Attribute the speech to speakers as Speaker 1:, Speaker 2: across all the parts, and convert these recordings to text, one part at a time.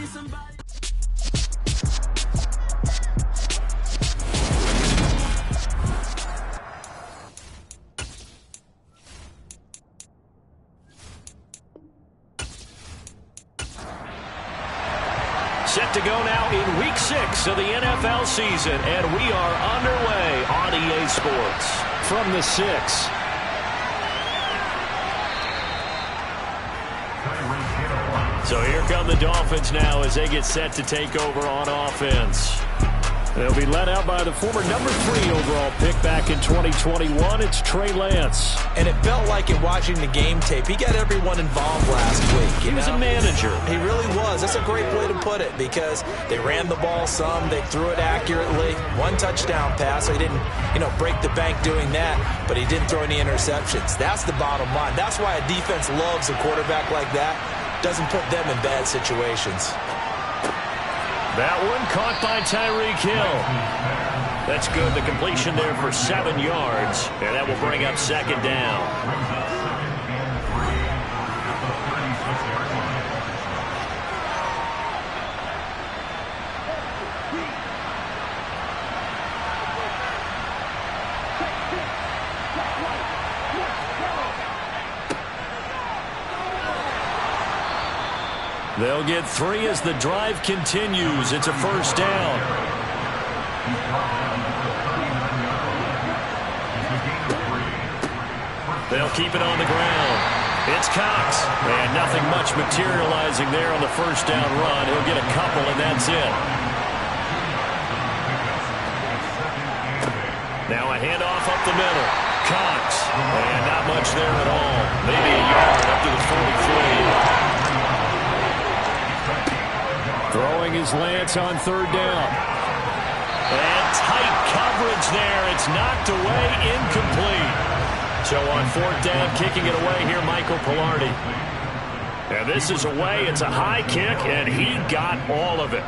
Speaker 1: Set to go now in Week 6 of the NFL season, and we are underway on EA Sports. From the 6. So here come the Dolphins now as they get set to take over on offense. They'll be led out by the former number 3 overall pick back in 2021. It's Trey Lance.
Speaker 2: And it felt like in watching the game tape, he got everyone involved last week.
Speaker 1: He was a manager.
Speaker 2: He really was. That's a great way to put it because they ran the ball some. They threw it accurately. 1 touchdown pass. So he didn't, break the bank doing that, but he didn't throw any interceptions. That's the bottom line. That's why a defense loves a quarterback like that. Doesn't put them in bad situations.
Speaker 1: That one caught by Tyreek Hill. That's good. The completion there for 7 yards. And that will bring up second down. They'll get 3 as the drive continues. It's a first down. They'll keep it on the ground. It's Cox. And nothing much materializing there on the first down run. He'll get a couple, and that's it. Now a handoff up the middle. Cox. And not much there at all. Maybe a yard up to the 43. Throwing his Lance on third down. And tight coverage there. It's knocked away, incomplete. So on fourth down, kicking it away here, Michael Pilardi. And this is away. It's a high kick, and he got all of it.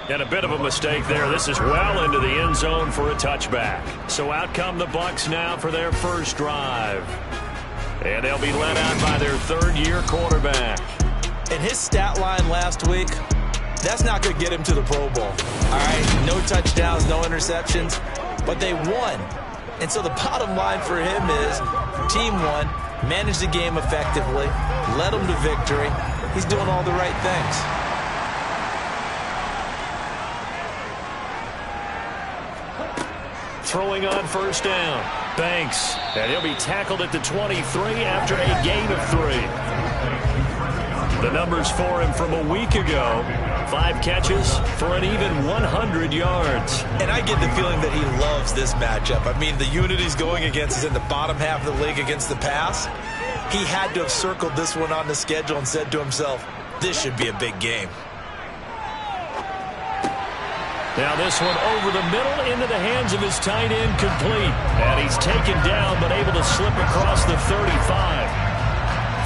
Speaker 1: And a bit of a mistake there. This is well into the end zone for a touchback. So out come the Bucs now for their first drive. And they'll be led out by their third-year quarterback.
Speaker 2: And his stat line last week, that's not going to get him to the Pro Bowl. All right, no touchdowns, no interceptions, but they won. And so the bottom line for him is team won, managed the game effectively, led them to victory. He's doing all the right things.
Speaker 1: Throwing on first down, Banks. And he'll be tackled at the 23 after a gain of 3. The numbers for him from a week ago. 5 catches for an even 100 yards.
Speaker 2: And I get the feeling that he loves this matchup. I mean, the unit he's going against is in the bottom half of the league against the pass. He had to have circled this one on the schedule and said to himself, this should be a big game.
Speaker 1: Now this one over the middle into the hands of his tight end, complete. And he's taken down but able to slip across the 35.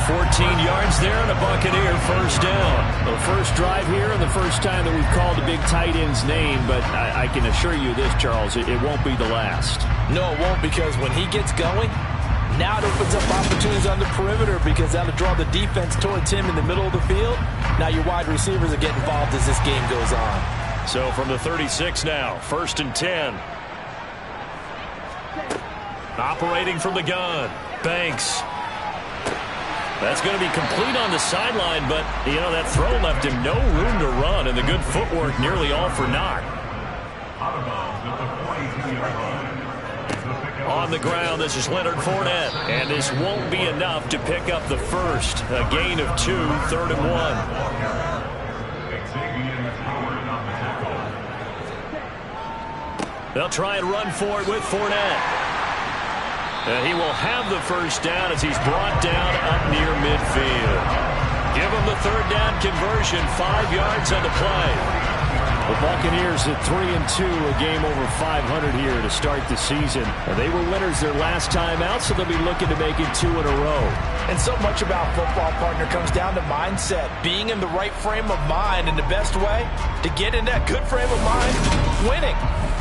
Speaker 1: 14 yards there and a Buccaneer first down. The first drive here and the first time that we've called a big tight end's name, but I can assure you this, Charles, it won't be the last.
Speaker 2: No, it won't, because when he gets going, now it opens up opportunities on the perimeter because that'll draw the defense towards him in the middle of the field. Now your wide receivers are getting involved as this game goes on.
Speaker 1: So from the 36 now, 1st and 10. Operating from the gun, Banks. That's going to be complete on the sideline, but, that throw left him no room to run, and the good footwork nearly all for naught. On the ground, this is Leonard Fournette, and this won't be enough to pick up the first. A gain of 2, 3rd and 1. They'll try and run for it with Fournette. He will have the first down as he's brought down up near midfield. Give him the third down conversion, 5 yards on the play.
Speaker 3: The Buccaneers at 3-2, a game over 500 here to start the season. They were winners their last time out, so they'll be looking to make it 2 in a row.
Speaker 2: And so much about football, partner, comes down to mindset. Being in the right frame of mind, and the best way to get in that good frame of mind, winning.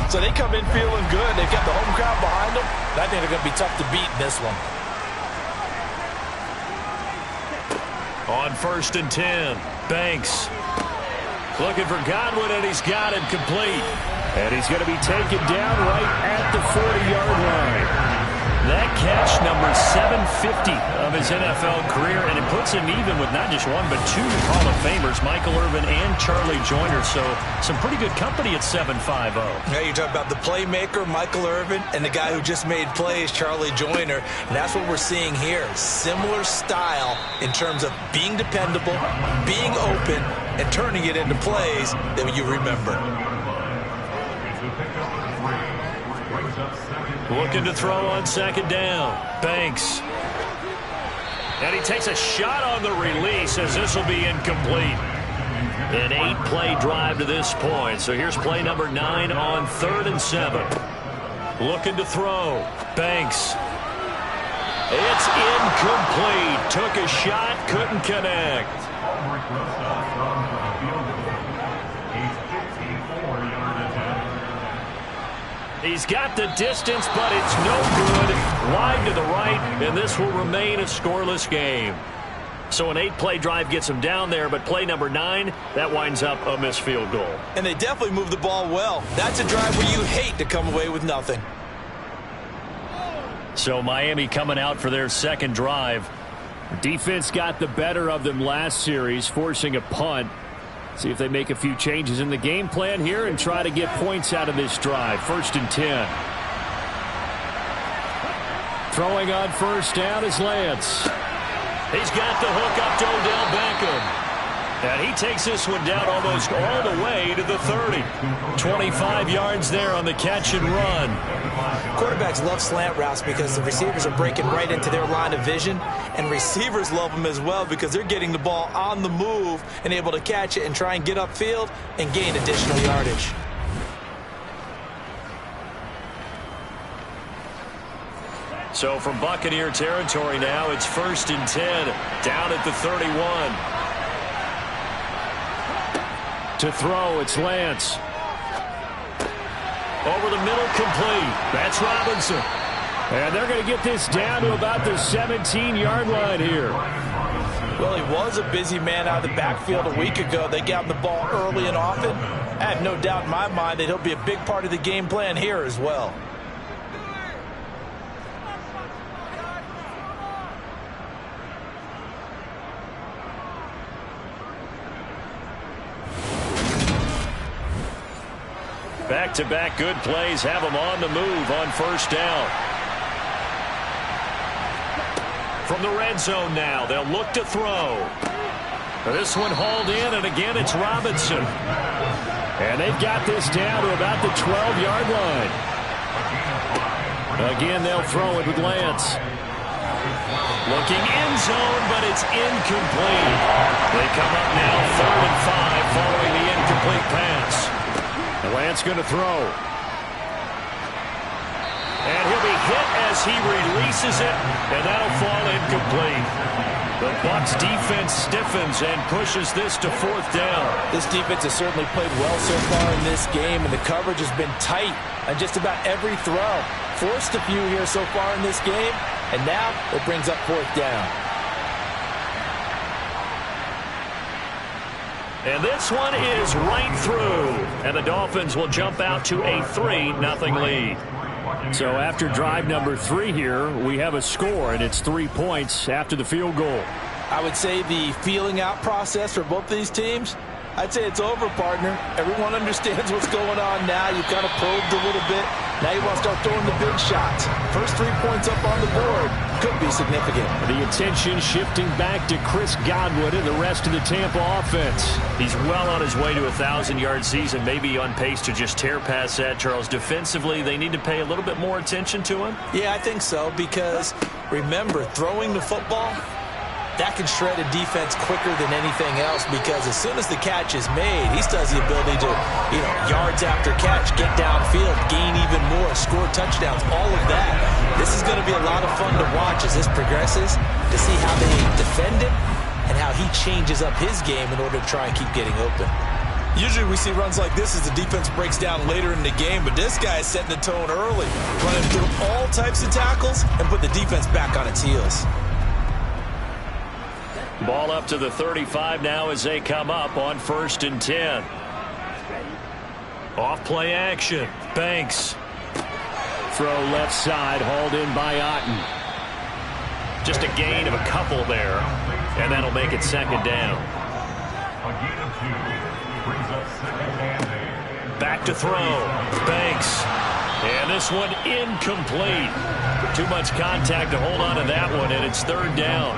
Speaker 2: So they come in feeling good. They've got the home crowd behind them. I think they're going to be tough to beat in this one.
Speaker 1: On 1st and 10, Banks looking for Godwin, and he's got it complete.
Speaker 3: And he's going to be taken down right at the 40-yard line.
Speaker 1: That catch, number 750 of his NFL career, and it puts him even with not just one but two Hall of Famers, Michael Irvin and Charlie Joyner. So some pretty good company at 750.
Speaker 2: Yeah, you talk about the playmaker, Michael Irvin, and the guy who just made plays, Charlie Joyner. And that's what we're seeing here. Similar style in terms of being dependable, being open, and turning it into plays that you remember.
Speaker 1: Looking to throw on 2nd down. Banks. And he takes a shot on the release as this will be incomplete. An 8-play drive to this point. So here's play number 9 on 3rd and 7. Looking to throw. Banks. It's incomplete. Took a shot, couldn't connect. He's got the distance, but it's no good. Wide to the right, and this will remain a scoreless game. So an 8-play drive gets him down there, but play number 9, that winds up a missed field goal.
Speaker 2: And they definitely moved the ball well. That's a drive where you hate to come away with nothing.
Speaker 1: So Miami coming out for their 2nd drive.
Speaker 3: Defense got the better of them last series, forcing a punt. See if they make a few changes in the game plan here and try to get points out of this drive. 1st and 10. Throwing on 1st down is Lance.
Speaker 1: He's got the hook up to Odell Beckham. And he takes this one down almost all the way to the 30. 25 yards there on the catch and run.
Speaker 2: Quarterbacks love slant routes because the receivers are breaking right into their line of vision. And receivers love them as well because they're getting the ball on the move and able to catch it and try and get upfield and gain additional yardage.
Speaker 1: So from Buccaneer territory now, it's 1st and 10, down at the 31.
Speaker 3: To throw, it's Lance.
Speaker 1: Over the middle, complete. That's Robinson.
Speaker 3: And they're going to get this down to about the 17-yard line here.
Speaker 2: Well, he was a busy man out of the backfield a week ago. They got him the ball early and often. I have no doubt in my mind that he'll be a big part of the game plan here as well.
Speaker 1: Back-to-back good plays have them on the move on 1st down. From the red zone now, they'll look to throw. This one hauled in, and again it's Robinson.
Speaker 3: And they've got this down to about the 12-yard line. Again, they'll throw it with Lance.
Speaker 1: Looking end zone, but it's incomplete. They come up now 3rd and 5 following the incomplete pass.
Speaker 3: Lance going to throw.
Speaker 1: And he'll be hit as he releases it, and that'll fall incomplete. The Bucs defense stiffens and pushes this to 4th down.
Speaker 2: This defense has certainly played well so far in this game, and the coverage has been tight on just about every throw. Forced a few here so far in this game, and now it brings up 4th down.
Speaker 1: And this one is right through. And the Dolphins will jump out to a 3-0 lead.
Speaker 3: So after drive number 3 here, we have a score, and it's 3 points after the field goal.
Speaker 2: I would say the feeling out process for both these teams, I'd say it's over, partner. Everyone understands what's going on now. You've kind of probed a little bit. Now you want to start throwing the big shots. First 3 points up on the board could be significant.
Speaker 3: The attention shifting back to Chris Godwin and the rest of the Tampa offense.
Speaker 1: He's well on his way to a 1,000-yard season, maybe on pace to just tear past that, Charles. Defensively, they need to pay a little bit more attention to him.
Speaker 2: Yeah, I think so, because remember, throwing the football, that can shred a defense quicker than anything else, because as soon as the catch is made, he still has the ability to, yards after catch, get downfield, gain even more, score touchdowns, all of that. This is going to be a lot of fun to watch as this progresses, to see how they defend him and how he changes up his game in order to try and keep getting open. Usually we see runs like this as the defense breaks down later in the game, but this guy is setting the tone early, running through all types of tackles and put the defense back on its heels.
Speaker 1: Ball up to the 35 now as they come up on 1st and 10. Off play action. Banks.
Speaker 3: Throw left side, hauled in by Otten.
Speaker 1: Just a gain of a couple there, and that'll make it 2nd down. Back to throw. Banks. And this one incomplete. Too much contact to hold on to that one, and it's 3rd down.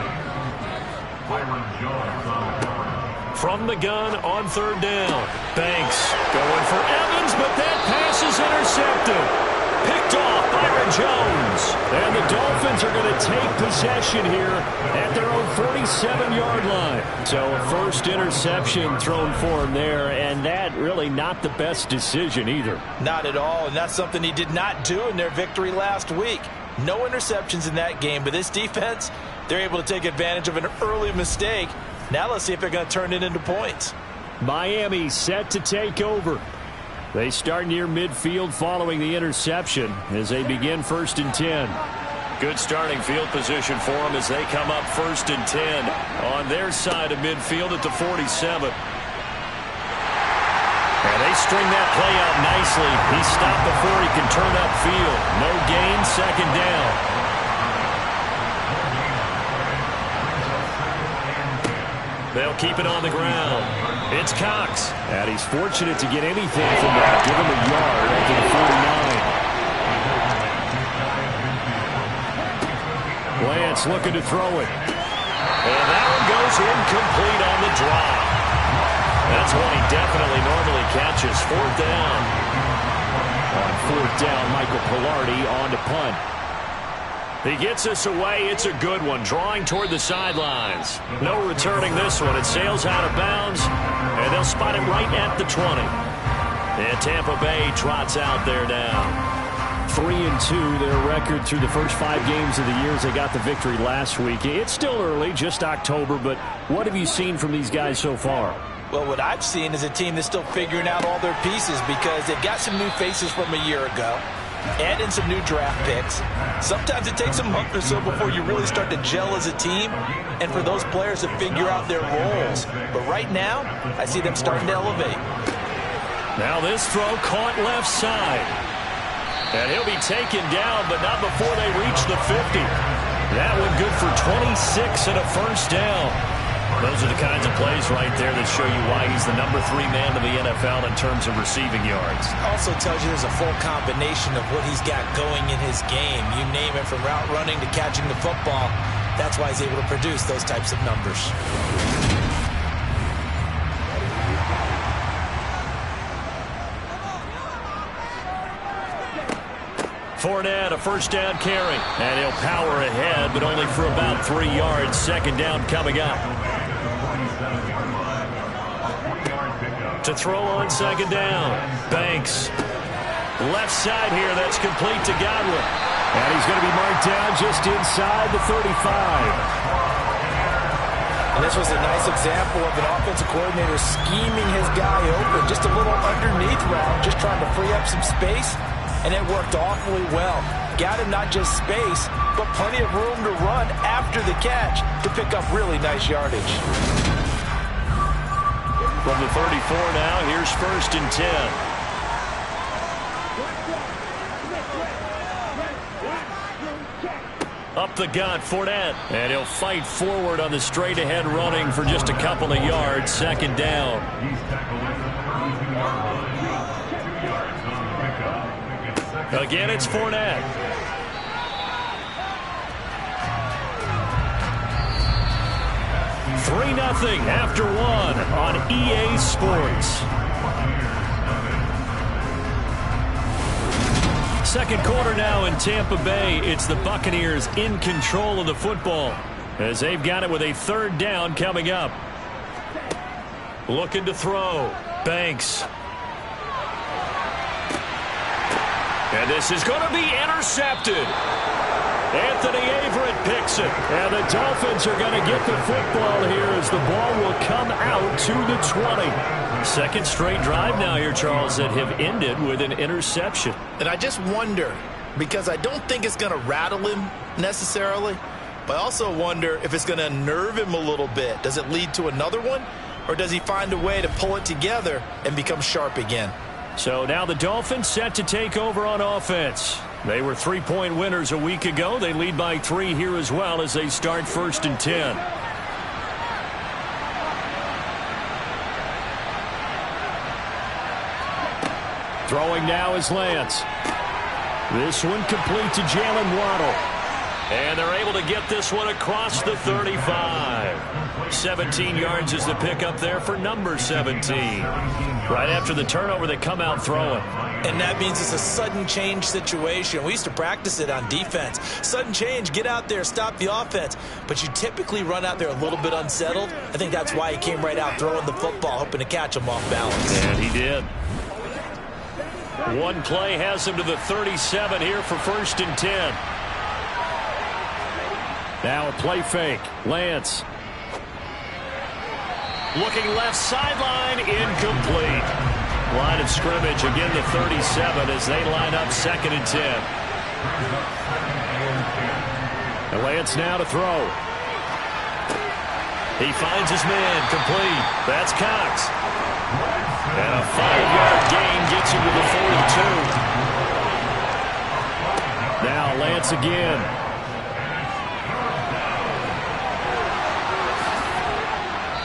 Speaker 1: From the gun on 3rd down. Banks going for Evans, but that pass is intercepted. Picked off Byron Jones.
Speaker 3: And the Dolphins are going to take possession here at their own 47-yard line. So a first interception thrown for him there, and that really not the best decision either.
Speaker 2: Not at all, and that's something he did not do in their victory last week. No interceptions in that game, but this defense, they're able to take advantage of an early mistake. Now let's see if they're going to turn it into points.
Speaker 3: Miami set to take over. They start near midfield following the interception as they begin 1st and 10.
Speaker 1: Good starting field position for them as they come up 1st and 10 on their side of midfield at the 47. And they string that play out nicely. He stopped before he can turn upfield. No gain, 2nd down. They'll keep it on the ground. It's Cox.
Speaker 3: And he's fortunate to get anything from that. Give him a yard up to the 49. Lance looking to throw it.
Speaker 1: And that one goes incomplete on the drop. That's one he definitely normally catches. 4th down.
Speaker 3: On 4th down, Michael Pilardi on to punt.
Speaker 1: He gets us away. It's a good one. Drawing toward the sidelines. No returning this one. It sails out of bounds, and they'll spot it right at the 20. And Tampa Bay trots out there now.
Speaker 3: 3-2, their record through the first 5 games of the year as they got the victory last week. It's still early, just October, but what have you seen from these guys so far?
Speaker 2: Well, what I've seen is a team that's still figuring out all their pieces because they've got some new faces from a year ago. Add in some new draft picks. Sometimes it takes a month or so before you really start to gel as a team and for those players to figure out their roles. But right now, I see them starting to elevate.
Speaker 1: Now this throw caught left side. And he'll be taken down, but not before they reach the 50. That one good for 26 and a 1st down. Those are the kinds of plays right there that show you why he's the number 3 man in the NFL in terms of receiving yards.
Speaker 2: Also tells you there's a full combination of what he's got going in his game. You name it, from route running to catching the football. That's why he's able to produce those types of numbers.
Speaker 1: Fournette, a 1st down carry. And he'll power ahead, but only for about 3 yards. 2nd down coming up. To throw on 2nd down. Banks. Left side here. That's complete to Godwin.
Speaker 3: And he's going to be marked down just inside the 35.
Speaker 2: And this was a nice example of an offensive coordinator scheming his guy open. Just a little underneath route, just trying to free up some space. And it worked awfully well. Got him not just space, but plenty of room to run after the catch to pick up really nice yardage.
Speaker 1: From the 34 now, here's 1st and 10. Up the gut, Fournette. And he'll fight forward on the straight-ahead running for just a couple of yards. 2nd down. Again, it's Fournette. Three 3-0 after one on EA Sports. Second quarter now in Tampa Bay. It's the Buccaneers in control of the football as they've got it with a 3rd down coming up. Looking to throw. Banks. And this is going to be intercepted. Anthony Averett picks it. And the Dolphins are going to get the football here as the ball will come out to the 20. Second straight drive now here, Charles, that have ended with an interception.
Speaker 4: And I just wonder, because I don't think it's going to rattle him necessarily,
Speaker 2: But I also wonder if it's going to unnerve him a little bit. Does it lead to another one? Or does he find a way to pull it together and become sharp again?
Speaker 3: So now the Dolphins set to take over on offense. They were 3-point winners a week ago. They lead by 3 here as well as they start 1st and 10. Throwing now is Lance. This one complete to Jalen Waddle. And they're able to get this one across the 35. 17 yards is the pickup there for number 17. Right after the turnover, they come out throwing.
Speaker 2: And that means it's a sudden change situation. We used to practice it on defense. Sudden change, get out there, stop the offense. But you typically run out there a little bit unsettled. I think that's why he came right out throwing the football, hoping to catch him off balance.
Speaker 3: And he did. One play has him to the 37 here for 1st and 10. Now a play fake. Lance. Looking left sideline, incomplete. Line of scrimmage, again the 37 as they line up 2nd and 10. And Lance now to throw. He finds his man, complete. That's Cox. And a 5-yard gain gets him to the 42. Now Lance again.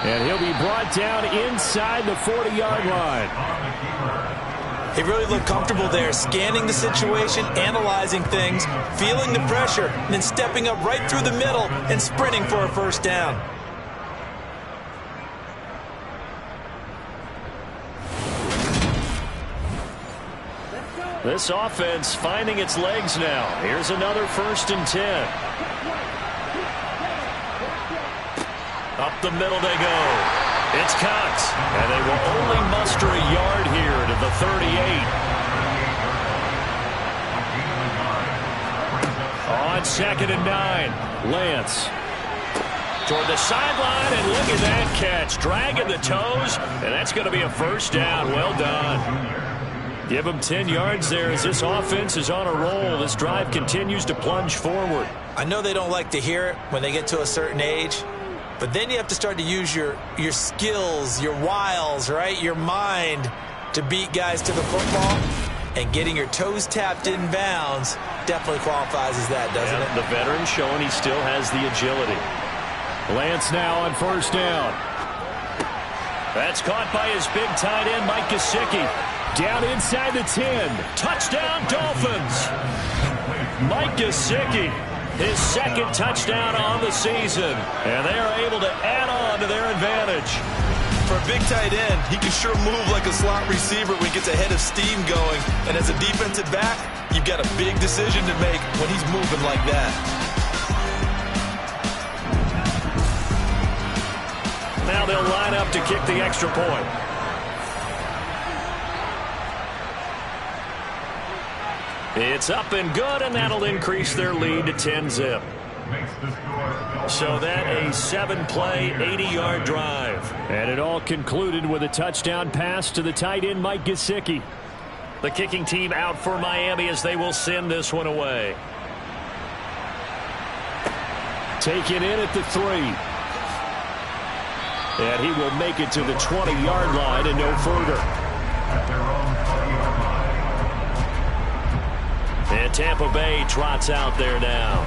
Speaker 3: And he'll be brought down inside the 40-yard line.
Speaker 2: He really looked comfortable there, scanning the situation, analyzing things, feeling the pressure, and then stepping up right through the middle and sprinting for a 1st down.
Speaker 3: This offense finding its legs now. Here's another 1st and 10. Up the middle they go. It's Cox. And they will only muster a yard here to the 38. On 2nd and 9. Lance. Toward the sideline, and look at that catch. Dragging the toes, and that's going to be a 1st down. Well done. Give him 10 yards there as this offense is on a roll. This drive continues to plunge forward.
Speaker 2: I know they don't like to hear it when they get to a certain age, but then you have to start to use your skills, your wiles, right? Your mind to beat guys to the football. And getting your toes tapped in bounds definitely qualifies as that, doesn't it?
Speaker 3: The veteran showing he still has the agility. Lance now on 1st down. That's caught by his big tight end, Mike Gesicki. Down inside the 10. Touchdown, Dolphins. Mike Gesicki, his 2nd touchdown on the season. And they are able to add on to their advantage.
Speaker 2: For a big tight end, he can sure move like a slot receiver when he gets a head of steam going. And as a defensive back, you've got a big decision to make when he's moving like that.
Speaker 3: Now they'll line up to kick the extra point. It's up and good, and that'll increase their lead to 10-zip. So that a 7-play, 80-yard drive. And it all concluded with a touchdown pass to the tight end, Mike Gesicki. The kicking team out for Miami as they will send this one away. Taken in at the 3. And he will make it to the 20-yard line and no further. And Tampa Bay trots out there now.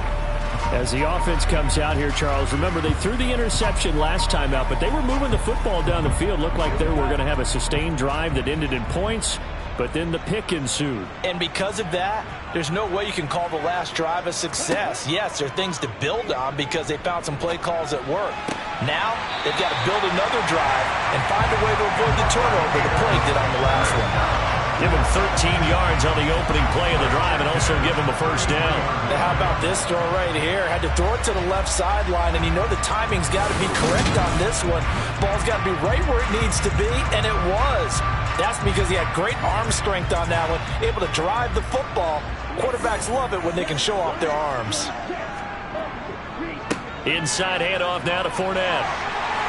Speaker 3: As the offense comes out here, Charles, remember they threw the interception last time out, but they were moving the football down the field. Looked like they were going to have a sustained drive that ended in points, but then the pick ensued.
Speaker 2: And because of that, there's no way you can call the last drive a success. Yes, there are things to build on because they found some play calls that work. Now, they've got to build another drive and find a way to avoid the turnover the play did on the last one.
Speaker 3: Give him 13 yards on the opening play of the drive and also give him a 1st down.
Speaker 2: Now how about this throw right here? Had to throw it to the left sideline, and you know the timing's got to be correct on this one. Ball's got to be right where it needs to be, and it was. That's because he had great arm strength on that one, able to drive the football. Quarterbacks love it when they can show off their arms.
Speaker 3: Inside handoff now to Fournette.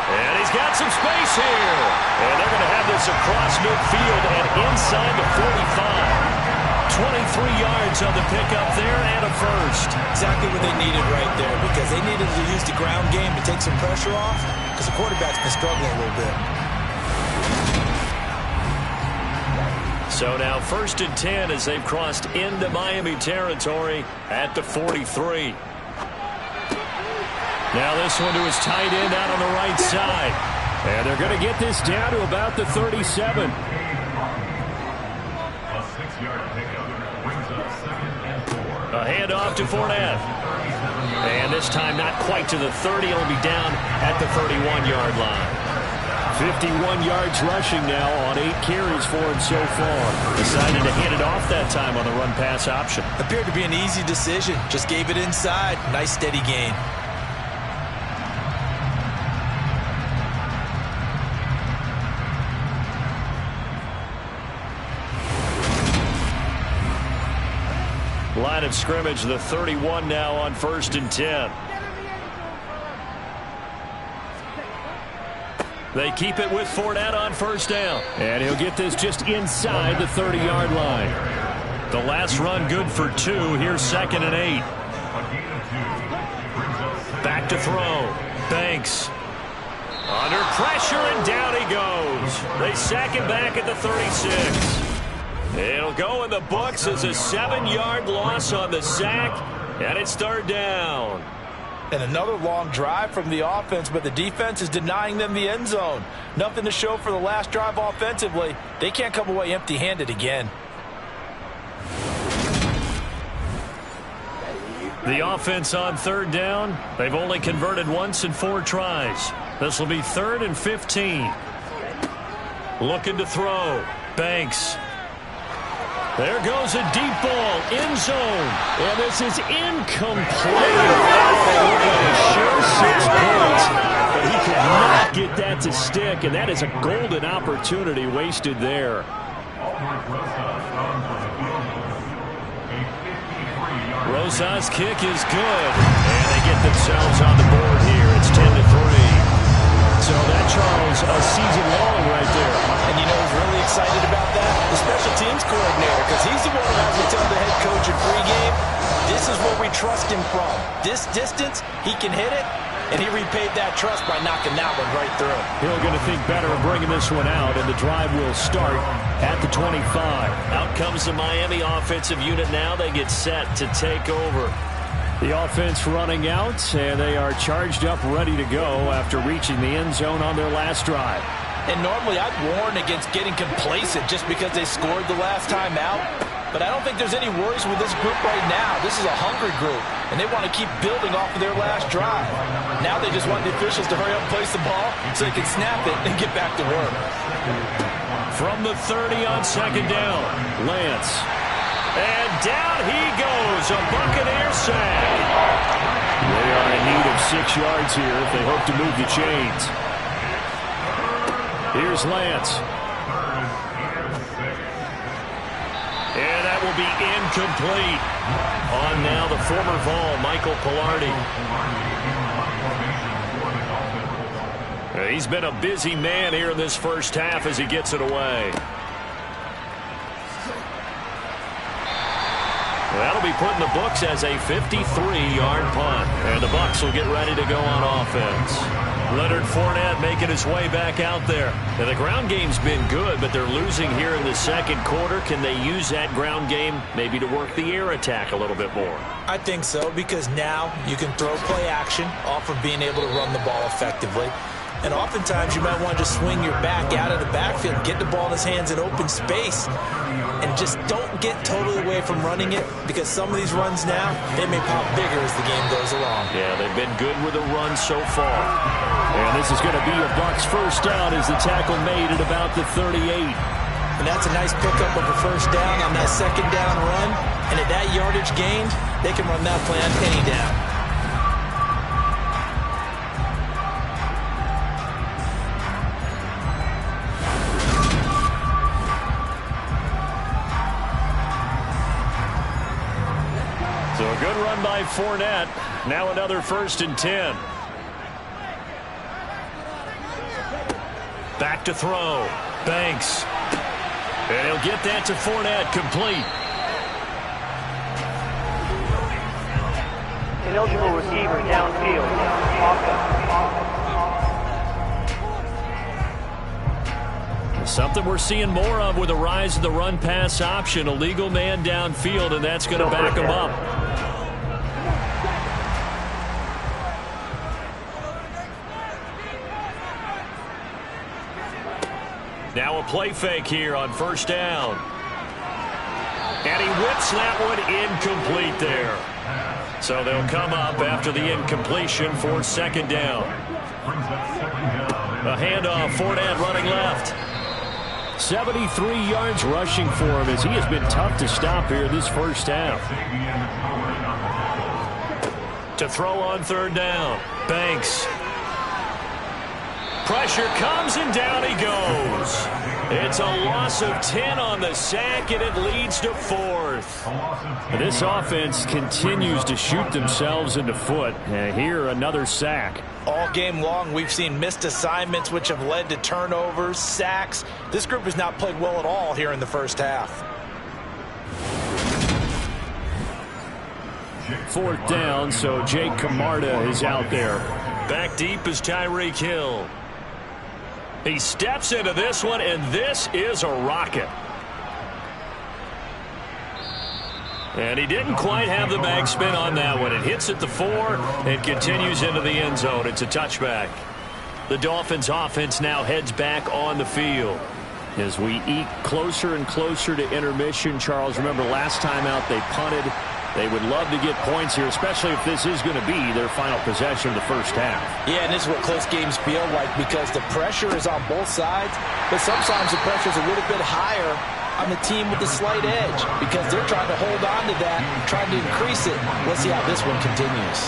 Speaker 3: And he's got some space here. And they're going to have this across midfield and inside the 45.
Speaker 1: 23 yards on the pickup there and a first.
Speaker 2: Exactly what they needed right there, because they needed to use the ground game to take some pressure off, because the quarterback's been struggling a little bit.
Speaker 1: So now 1st and 10 as they've crossed into Miami territory at the 43. Now this one to his tight end out on the right side. And they're going to get this down to about the 37. A handoff to Fournette. And this time not quite to the 30. It'll be down at the 31-yard line. 51 yards rushing now on 8 carries for him so far. Decided to hand it off that time on the run-pass option.
Speaker 2: Appeared to be an easy decision. Just gave it inside. Nice steady gain.
Speaker 1: Line of scrimmage, the 31 now on 1st and 10. They keep it with Fournette on 1st down.
Speaker 3: And he'll get this just inside the 30-yard line.
Speaker 1: The last run good for 2. Here's 2nd and 8. Back to throw. Banks. Under pressure, and down he goes. They sack him back at the 36. It'll go in the books as a 7-yard loss on the sack, and it's 3rd down.
Speaker 2: And another long drive from the offense, but the defense is denying them the end zone. Nothing to show for the last drive offensively. They can't come away empty-handed again.
Speaker 1: The offense on 3rd down. They've only converted once in 4 tries. This will be 3rd and 15. Looking to throw. Banks. There goes a deep ball, end zone.
Speaker 3: And this is incomplete. Sure 6 points, but he could not get that to stick, and that is a golden opportunity wasted there.
Speaker 1: Rosa's kick is good, and they get themselves on the board here. It's 10-3. So that, Charles, a season long right there.
Speaker 2: And you know who's really excited about that? The special teams coordinator, because he's the one who has to tell the head coach in pregame, this is where we trust him from. This distance, he can hit it, and he repaid that trust by knocking that one right through.
Speaker 3: He'll going to think better of bringing this one out, and the drive will start at the 25.
Speaker 1: Out comes the Miami offensive unit now. They get set to take over.
Speaker 3: The offense running out, and they are charged up, ready to go after reaching the end zone on their last drive.
Speaker 2: And normally I'd warn against getting complacent just because they scored the last time out. But I don't think there's any worries with this group right now. This is a hungry group, and they want to keep building off of their last drive. Now they just want the officials to hurry up and place the ball so they can snap it and get back to work.
Speaker 1: From the 30 on 2nd down, Lance. And down he goes, a Buccaneer sack.
Speaker 3: They are in need of 6 yards here if they hope to move the chains. Here's Lance.
Speaker 1: And that will be incomplete. On now the former Vol, Michael Pilardi. He's been a busy man here in this first half as he gets it away. That'll be put in the books as a 53-yard punt. And the Bucs will get ready to go on offense. Leonard Fournette making his way back out there. Now, the ground game's been good, but they're losing here in the 2nd quarter. Can they use that ground game maybe to work the air attack a little bit more?
Speaker 2: I think so, because now you can throw play action off of being able to run the ball effectively. And oftentimes you might want to just swing your back out of the backfield and get the ball in his hands in open space. And just don't get totally away from running it, because some of these runs now, they may pop bigger as the game goes along.
Speaker 1: Yeah, they've been good with the run so far.
Speaker 3: And this is going to be a Bucs 1st down as the tackle made at about the 38.
Speaker 2: And that's a nice pickup of a 1st down on that 2nd down run. And at that yardage gained, they can run that play on any down.
Speaker 1: So a good run by Fournette. Now another 1st and 10. Back to throw. Banks. And he'll get that to Fournette, complete.
Speaker 4: Ineligible receiver downfield.
Speaker 1: Something we're seeing more of with the rise of the run-pass option. A legal man downfield, and that's going to back him up. Now a play fake here on first down. And he whips that one incomplete there. So they'll come up after the incompletion for second down. A handoff, Fournette running left.
Speaker 3: 73 yards rushing for him as he has been tough to stop here this first half.
Speaker 1: To throw on third down, Banks. Pressure comes and down he goes. It's a loss of 10 on the sack, and it leads to fourth.
Speaker 3: This offense continues to shoot themselves in the foot. Here, another sack.
Speaker 2: All game long, we've seen missed assignments, which have led to turnovers, sacks. This group has not played well at all here in the first half.
Speaker 3: Fourth down, so Jake Camarda is out there.
Speaker 1: Back deep is Tyreek Hill. He steps into this one, and this is a rocket. And he didn't quite have the bag spin on that one. It hits at the 4 and continues into the end zone. It's a touchback. The Dolphins offense now heads back on the field.
Speaker 3: As we eke closer and closer to intermission, Charles, remember last time out they punted. They would love to get points here, especially if this is going to be their final possession of the first half.
Speaker 2: Yeah, and this is what close games feel like because the pressure is on both sides, but sometimes the pressure is a little bit higher on the team with the slight edge because they're trying to hold on to that, trying to increase it. Let's see how this one continues.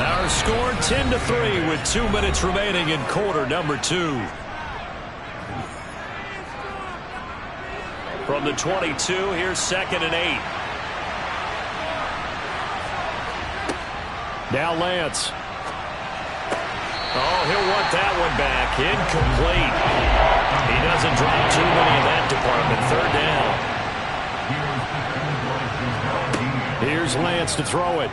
Speaker 1: Our score 10-3 with 2 minutes remaining in quarter number 2. From the 22, here's 2nd and 8.
Speaker 3: Now Lance.
Speaker 1: Oh, he'll want that one back. Incomplete. He doesn't drop too many in that department. Third down.
Speaker 3: Here's Lance to throw it.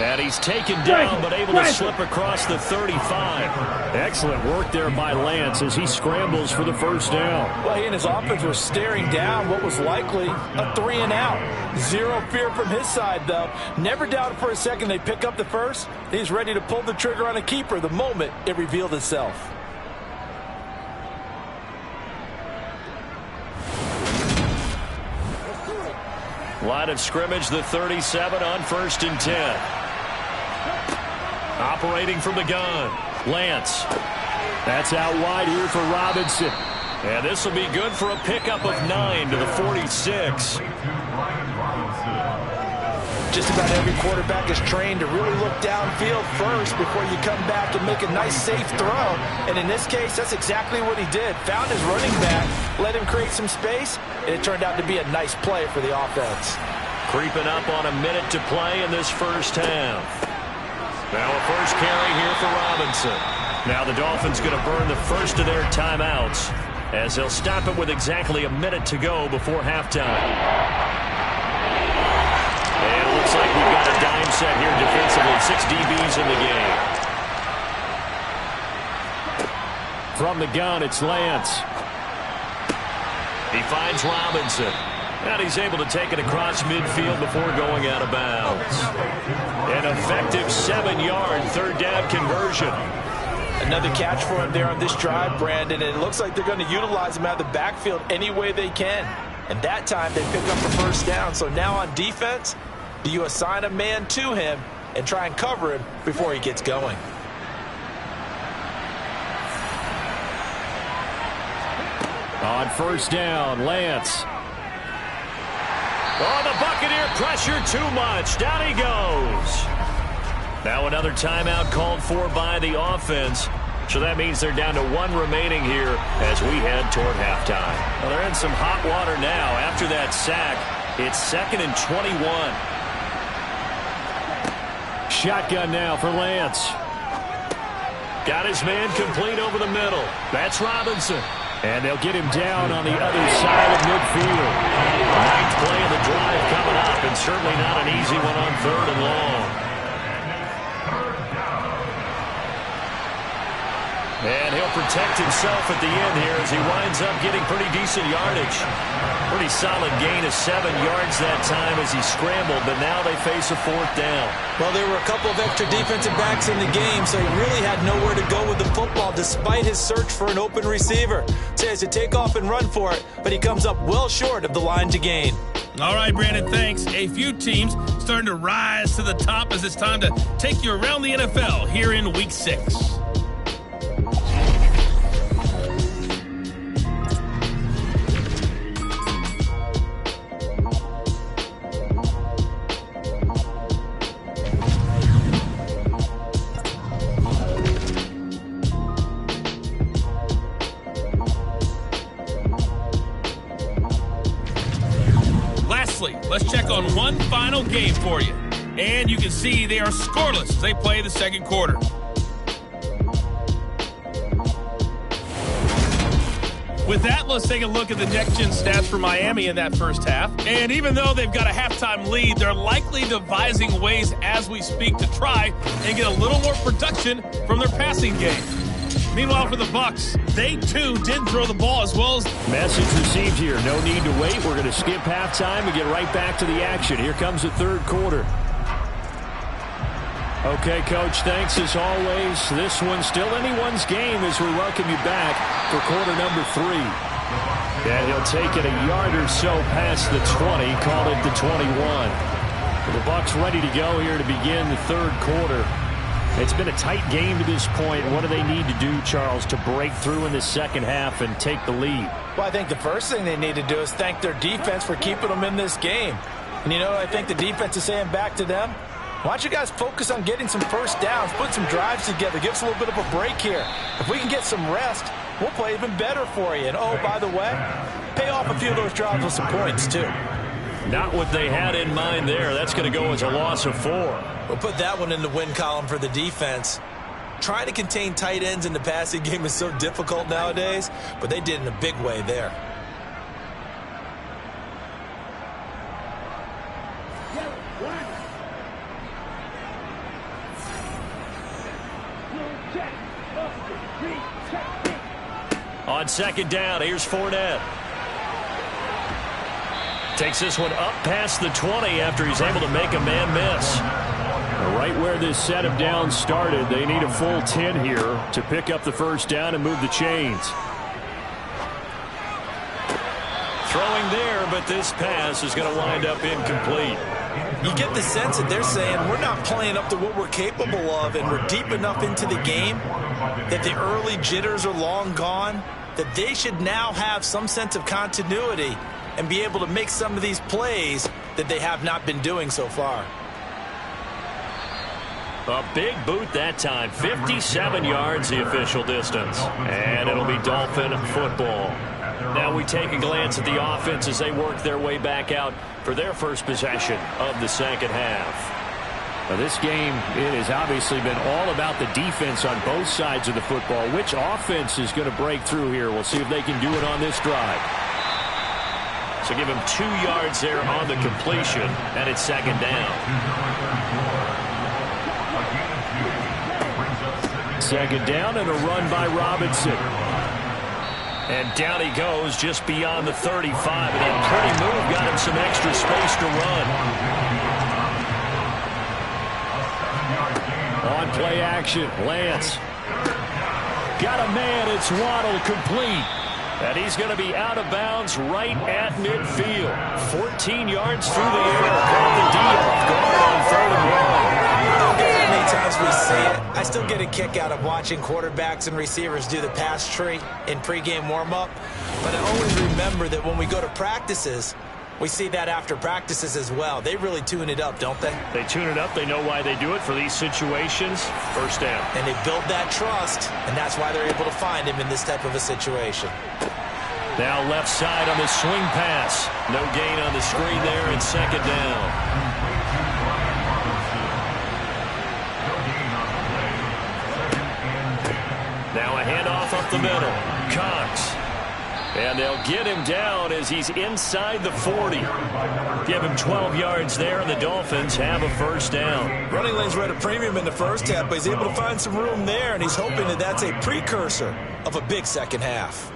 Speaker 1: And he's taken down, but able to slip across the 35.
Speaker 3: Excellent work there by Lance as he scrambles for the first down.
Speaker 2: Well, he and his offense were staring down what was likely a 3-and-out. Zero fear from his side, though. Never doubted for a second they pick up the first. He's ready to pull the trigger on a keeper the moment it revealed itself.
Speaker 1: Line of scrimmage, the 37 on 1st and 10. Operating from the gun, Lance.
Speaker 3: That's out wide here for Robinson.
Speaker 1: And this will be good for a pickup of 9 to the 46.
Speaker 2: Just about every quarterback is trained to really look downfield first before you come back and make a nice, safe throw. And in this case, that's exactly what he did. Found his running back, let him create some space, and it turned out to be a nice play for the offense.
Speaker 1: Creeping up on a minute to play in this first half. Now a first carry here for Robinson. Now the Dolphins going to burn the first of their timeouts as they'll stop it with exactly a minute to go before halftime. And it looks like we've got a dime set here defensively. 6 DBs in the game.
Speaker 3: From the gun, it's Lance.
Speaker 1: He finds Robinson. And he's able to take it across midfield before going out of bounds. An effective 7-yard third down conversion.
Speaker 2: Another catch for him there on this drive, Brandon. And it looks like they're going to utilize him out of the backfield any way they can. And that time they pick up the first down. So now on defense, do you assign a man to him and try and cover him before he gets going?
Speaker 3: On first down, Lance.
Speaker 1: Oh, the Buccaneer pressure too much. Down he goes. Now another timeout called for by the offense. So that means they're down to 1 remaining here as we head toward halftime. Well, they're in some hot water now. After that sack, it's 2nd and 21.
Speaker 3: Shotgun now for Lance.
Speaker 1: Got his man complete over the middle. That's Robinson.
Speaker 3: And they'll get him down on the other side of midfield.
Speaker 1: Ninth play of the drive coming up, and certainly not an easy one on 3rd and long. And he'll protect himself at the end here as he winds up getting pretty decent yardage. Pretty solid gain of 7 yards that time as he scrambled, but now they face a 4th down.
Speaker 2: Well, there were a couple of extra defensive backs in the game, so he really had nowhere to go with the football despite his search for an open receiver. So he has to take off and run for it, but he comes up well short of the line to gain.
Speaker 5: All right, Brandon, thanks. A few teams starting to rise to the top as it's time to take you around the NFL here in Week 6. Let's check on one final game for you. And you can see they are scoreless as they play the second quarter. With that, let's take a look at the next-gen stats for Miami in that first half. And even though they've got a halftime lead, they're likely devising ways as we speak to try and get a little more production from their passing game. Meanwhile, for the Bucs, they too did throw the ball as well as...
Speaker 3: Message received here. No need to wait. We're going to skip halftime and get right back to the action. Here comes the 3rd quarter. Okay, Coach, thanks as always. This one's still anyone's game as we welcome you back for quarter number 3. And he'll take it a yard or so past the 20, call it the 21. The Bucs ready to go here to begin the 3rd quarter. It's been a tight game to this point. What do they need to do, Charles, to break through in the second half and take the lead?
Speaker 2: Well, I think the first thing they need to do is thank their defense for keeping them in this game. And you know, I think the defense is saying back to them, why don't you guys focus on getting some first downs, put some drives together, give us a little bit of a break here. If we can get some rest, we'll play even better for you. And, oh, by the way, pay off a few of those drives with some points, too.
Speaker 1: Not what they had in mind there. That's going to go as a loss of 4.
Speaker 2: We'll put that one in the win column for the defense. Trying to contain tight ends in the passing game is so difficult nowadays, but they did in a big way there.
Speaker 1: On 2nd down, here's Fournette. Takes this one up past the 20 after he's able to make a man miss.
Speaker 3: Right where this set of downs started, they need a full 10 here to pick up the first down and move the chains.
Speaker 1: Throwing there, but this pass is going to wind up incomplete.
Speaker 2: You get the sense that they're saying we're not playing up to what we're capable of, and we're deep enough into the game that the early jitters are long gone, that they should now have some sense of continuity and be able to make some of these plays that they have not been doing so far.
Speaker 1: A big boot that time. 57 yards the official distance. And it'll be Dolphin football. Now we take a glance at the offense as they work their way back out for their first possession of the second half.
Speaker 3: Now this game, it has obviously been all about the defense on both sides of the football. Which offense is going to break through here? We'll see if they can do it on this drive.
Speaker 1: So give him 2 yards there on the completion, and it's 2nd down.
Speaker 3: 2nd down and a run by Robinson.
Speaker 1: And down he goes just beyond the 35, and that pretty move got him some extra space to run.
Speaker 3: On play action, Lance. Got a man, it's Waddle, complete.
Speaker 1: And he's going to be out of bounds right at midfield. 14 yards through the air. Caught the D off guard on 3rd and 1.
Speaker 2: How many times we see it, I still get a kick out of watching quarterbacks and receivers do the pass tree in pregame warm-up. But I always remember that when we go to practices, we see that after practices as well. They really tune it up, don't they?
Speaker 1: They tune it up. They know why they do it for these situations. First down.
Speaker 2: And they build that trust, and that's why they're able to find him in this type of a situation.
Speaker 1: Now left side on the swing pass. No gain on the screen there, and 2nd down. Now a handoff up the middle. Cox
Speaker 3: And they'll get him down as he's inside the 40. Give him 12 yards there, and the Dolphins have a first down.
Speaker 2: Running lanes were at a premium in the first half, but he's able to find some room there, and he's hoping that that's a precursor of a big second half.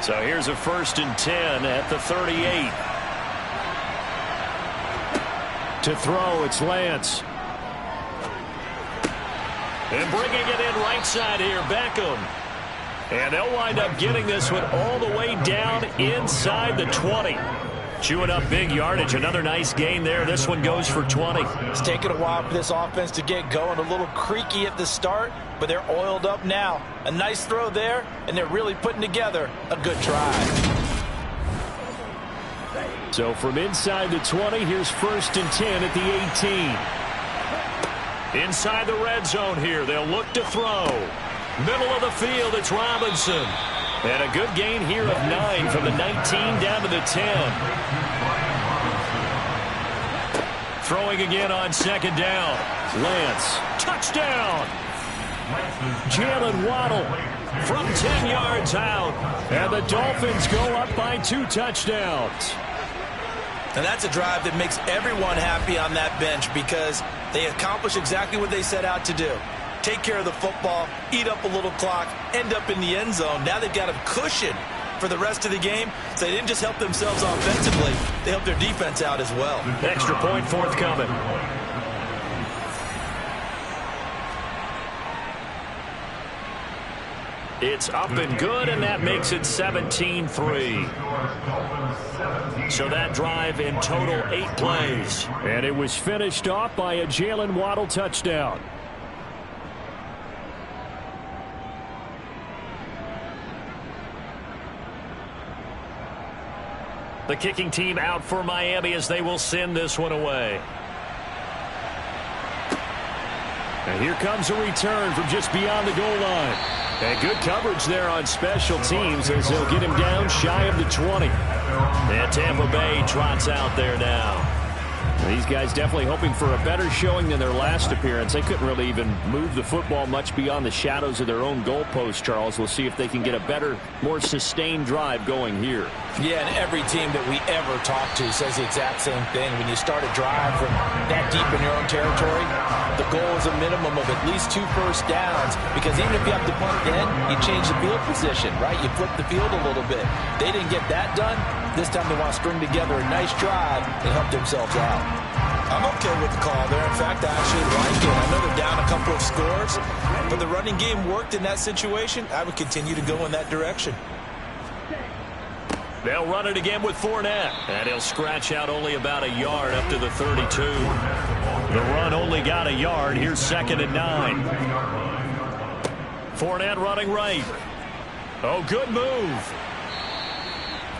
Speaker 3: So here's a 1st and 10 at the 38. To throw, it's Lance. And bringing it in right side here, Beckham. And they'll wind up getting this one all the way down inside the 20. Chewing up big yardage. Another nice gain there. This one goes for 20.
Speaker 2: It's taken a while for this offense to get going. A little creaky at the start, but they're oiled up now. A nice throw there, and they're really putting together a good drive.
Speaker 3: So from inside the 20, here's 1st and 10 at the 18. Inside the red zone here. They'll look to throw. Middle of the field, it's Robinson. And a good gain here of 9 from the 19 down to the 10. Throwing again on 2nd down. Lance, touchdown. Jalen Waddle from 10 yards out. And the Dolphins go up by 2 touchdowns.
Speaker 2: And that's a drive that makes everyone happy on that bench because they accomplish exactly what they set out to do. Take care of the football, eat up a little clock, end up in the end zone. Now they've got a cushion for the rest of the game. So they didn't just help themselves offensively, they helped their defense out as well.
Speaker 3: Extra point forthcoming. It's up and good, and that makes it 17-3. So that drive in total 8 plays. And it was finished off by a Jalen Waddle touchdown. The kicking team out for Miami as they will send this one away. And here comes a return from just beyond the goal line. And good coverage there on special teams as they'll get him down shy of the 20. And Tampa Bay trots out there now. These guys definitely hoping for a better showing than their last appearance. They couldn't really even move the football much beyond the shadows of their own goalpost, Charles. We'll see if they can get a better, more sustained drive going here.
Speaker 2: Yeah, and every team that we ever talk to says the exact same thing. When you start a drive from that deep in your own territory, the goal is a minimum of at least 2 first downs, because even if you have to punt then, you change the field position, right? You flip the field a little bit. They didn't get that done. This time they want to string together a nice drive and help themselves out. I'm okay with the call there. In fact, I actually like it. I know they're down a couple of scores, but the running game worked in that situation. I would continue to go in that direction.
Speaker 3: They'll run it again with Fournette, and he'll scratch out only about a yard up to the 32. The run only got a yard. Here's 2nd and 9. Fournette running right. Oh, good move.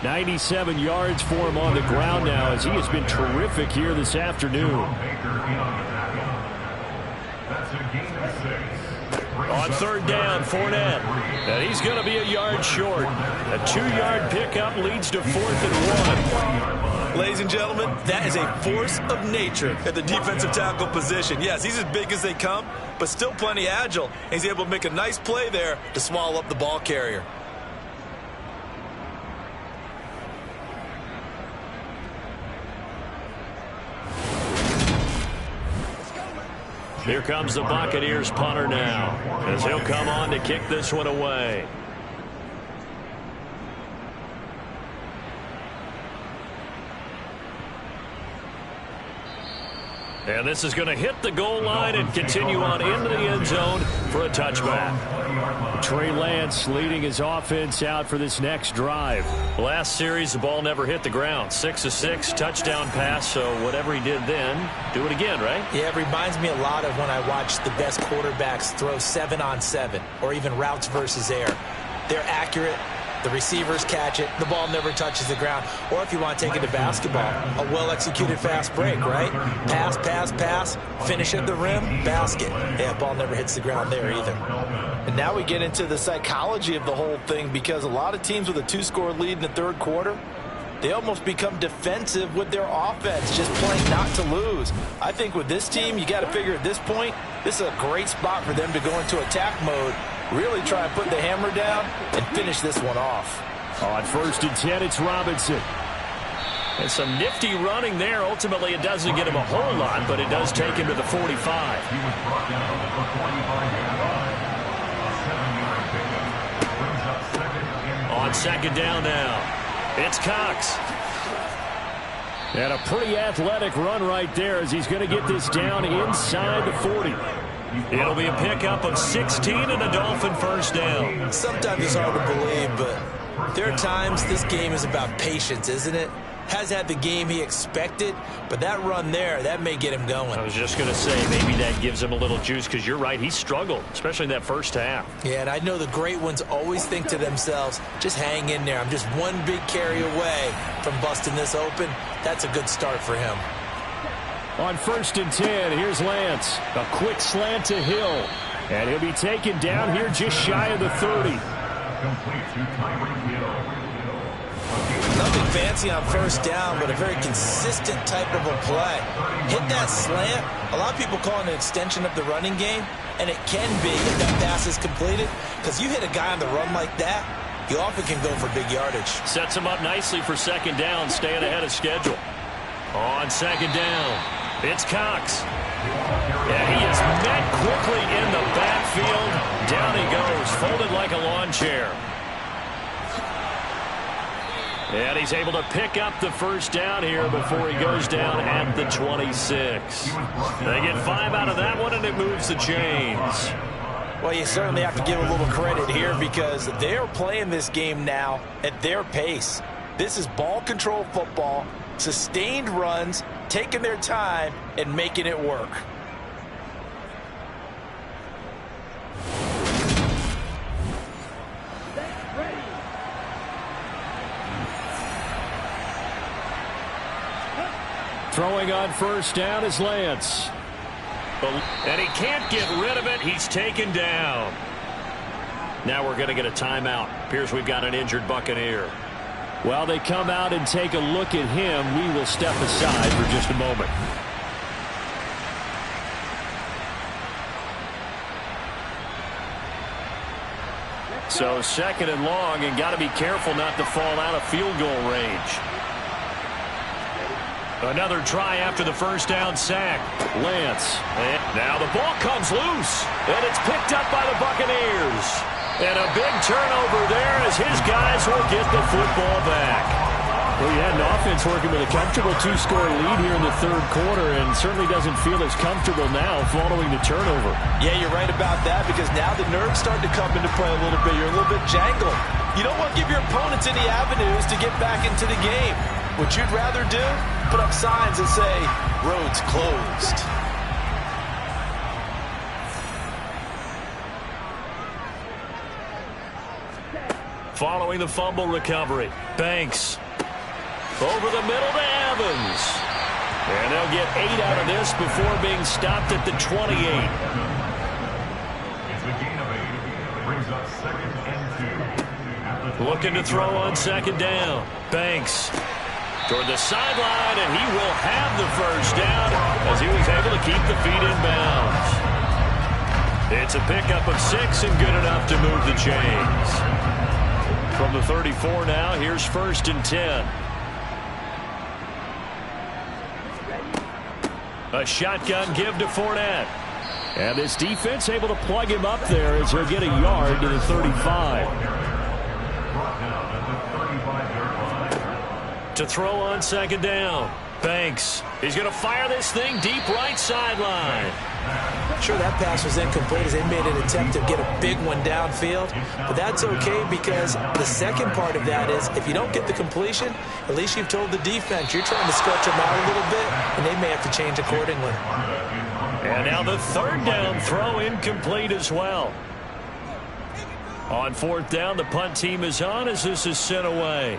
Speaker 3: 97 yards for him on the ground now as he has been terrific here this afternoon. On 3rd down, Fournette. And he's going to be a yard short. A 2-yard pickup leads to 4th and 1.
Speaker 2: Ladies and gentlemen, that is a force of nature at the defensive tackle position. Yes, he's as big as they come, but still plenty agile. He's able to make a nice play there to swallow up the ball carrier.
Speaker 3: Here comes the Buccaneers punter now as he'll come on to kick this one away. And this is going to hit the goal line and continue on into the end zone for a touchback. Trey Lance leading his offense out for this next drive. Last series, the ball never hit the ground. 6 of 6, touchdown pass, so whatever he did then, do it again, right?
Speaker 2: Yeah, it reminds me a lot of when I watched the best quarterbacks throw 7-on-7 or even routes versus air. They're accurate. The receivers catch it. The ball never touches the ground. Or if you want to take it to basketball, a well-executed fast break, right? Pass, pass, pass, finish at the rim, basket. Yeah, ball never hits the ground there either. And now we get into the psychology of the whole thing, because a lot of teams with a 2-score lead in the 3rd quarter, they almost become defensive with their offense, just playing not to lose. I think with this team, you got to figure at this point, this is a great spot for them to go into attack mode, really try and put the hammer down and finish this one off.
Speaker 3: On 1st and 10, it's Robinson.
Speaker 1: And some nifty running there. Ultimately, it doesn't get him a whole lot, but it does take him to the 45. On 2nd down now, it's Cox.
Speaker 3: And a pretty athletic run right there as he's going to get this down inside the 40.
Speaker 1: It'll be a pickup of 16 and a Dolphin first down.
Speaker 2: Sometimes it's hard to believe, but there are times this game is about patience, isn't it? Has had the game he expected, but that run there, that may get him going.
Speaker 1: I was just going to say, maybe that gives him a little juice, because you're right, he struggled, especially in that first half.
Speaker 2: Yeah, and I know the great ones always think to themselves, just hang in there. I'm just one big carry away from busting this open. That's a good start for him.
Speaker 3: On 1st and 10, here's Lance. A quick slant to Hill. And he'll be taken down here just shy of the 30.
Speaker 2: Nothing fancy on 1st down, but a very consistent type of a play. Hit that slant. A lot of people call it an extension of the running game, and it can be if that pass is completed, because you hit a guy on the run like that, you often can go for big yardage.
Speaker 1: Sets him up nicely for 2nd down, staying ahead of schedule. On 2nd down, it's Cox. And he is met quickly in the backfield. Down he goes, folded like a lawn chair. And he's able to pick up the first down here before he goes down at the 26. They get 5 out of that one, and it moves the chains.
Speaker 2: Well, you certainly have to give a little credit here because they're playing this game now at their pace. This is ball control football, sustained runs, taking their time, and making it work.
Speaker 3: Throwing on 1st down is Lance.
Speaker 1: And he can't get rid of it. He's taken down. Now we're going to get a timeout. Appears we've got an injured Buccaneer.
Speaker 3: While they come out and take a look at him, we will step aside for just a moment.
Speaker 1: So 2nd and long, and got to be careful not to fall out of field goal range. Another try after the 1st down sack. Lance. And now the ball comes loose, and it's picked up by the Buccaneers. And a big turnover there as his guys will get the football back.
Speaker 3: Well, you had an offense working with a comfortable 2-score lead here in the 3rd quarter, and certainly doesn't feel as comfortable now following the turnover.
Speaker 2: Yeah, you're right about that, because now the nerves start to come into play a little bit. You're a little bit jangled. You don't want to give your opponents any avenues to get back into the game. What you'd rather do, put up signs that say, roads closed.
Speaker 1: Following the fumble recovery, Banks. Over the middle to Evans. And they'll get 8 out of this before being stopped at the 28.
Speaker 6: It's a gain of 8. Brings up 2nd and 2.
Speaker 1: Looking to throw on 2nd down. Banks toward the sideline, and he will have the first down as he was able to keep the feet in bounds. It's a pickup of 6 and good enough to move the chains. From the 34 now, here's 1st and 10. A shotgun give to Fournette.
Speaker 3: And this defense able to plug him up there as he'll get a yard to the 35.
Speaker 1: To throw on 2nd down. Banks. He's going to fire this thing deep right sideline.
Speaker 2: Sure, that pass was incomplete as they made an attempt to get a big one downfield, but that's okay because the second part of that is if you don't get the completion, at least you've told the defense you're trying to stretch them out a little bit, and they may have to change accordingly.
Speaker 1: And now the 3rd down throw incomplete as well. On 4th down, the punt team is on as this is sent away.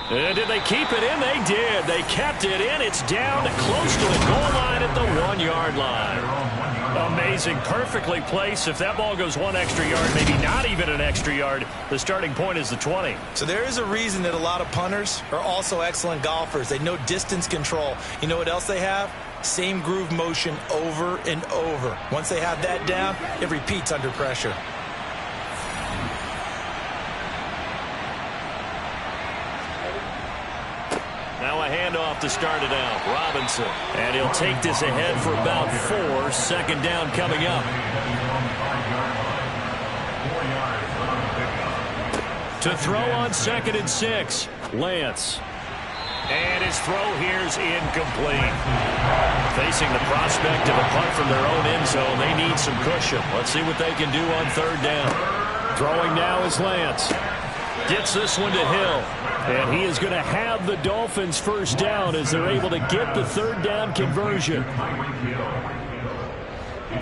Speaker 1: And did they keep it in? They did. They kept it in. It's down to close to the goal line at the 1-yard line.
Speaker 3: Amazing. Perfectly placed. If that ball goes one extra yard, maybe not even an extra yard, the starting point is the 20.
Speaker 2: So there is a reason that a lot of punters are also excellent golfers. They know distance control. You know what else they have? Same groove motion over and over. Once they have that down, it repeats under pressure.
Speaker 3: Now a handoff to start it out. Robinson. And he'll take this ahead for about 4. Second down coming up. To throw on 2nd and 6. Lance. And his throw here's incomplete. Facing the prospect of a punt from their own end zone, they need some cushion. Let's see what they can do on 3rd down. Throwing now is Lance. Gets this one to Hill. And he is going to have the Dolphins first down as they're able to get the 3rd down conversion.
Speaker 6: It's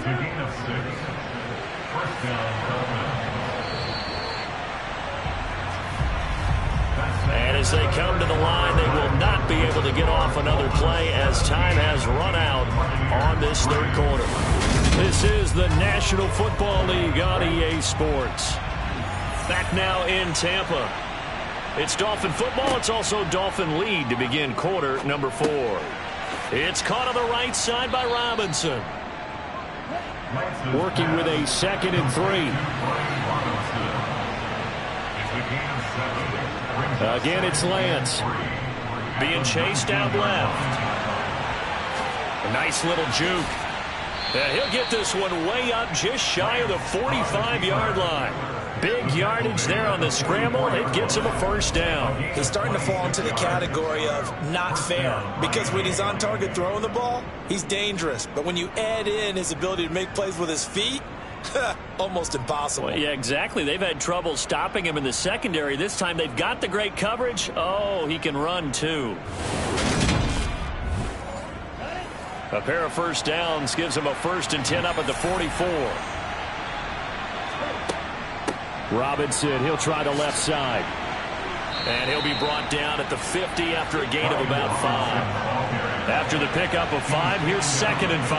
Speaker 6: a gain of 6. First down, Dolphins.
Speaker 3: And as they come to the line, they will not be able to get off another play as time has run out on this 3rd quarter. This is the National Football League on EA Sports. Back now in Tampa. It's Dolphin football. It's also Dolphin lead to begin quarter number 4. It's caught on the right side by Robinson. Working with a 2nd and 3. Again, it's Lance. Being chased out left. A nice little juke. He'll get this one way up just shy of the 45-yard line. Big yardage there on the scramble. It gets him a first down.
Speaker 2: He's starting to fall into the category of not fair, because when he's on target throwing the ball, he's dangerous. But when you add in his ability to make plays with his feet, almost impossible.
Speaker 3: Well, yeah, exactly. They've had trouble stopping him in the secondary. This time they've got the great coverage. Oh, he can run too. A pair of first downs gives him a 1st and 10 up at the 44. Robinson, he'll try the left side. And he'll be brought down at the 50 after a gain of about 5. After the pickup of 5, here's 2nd and 5.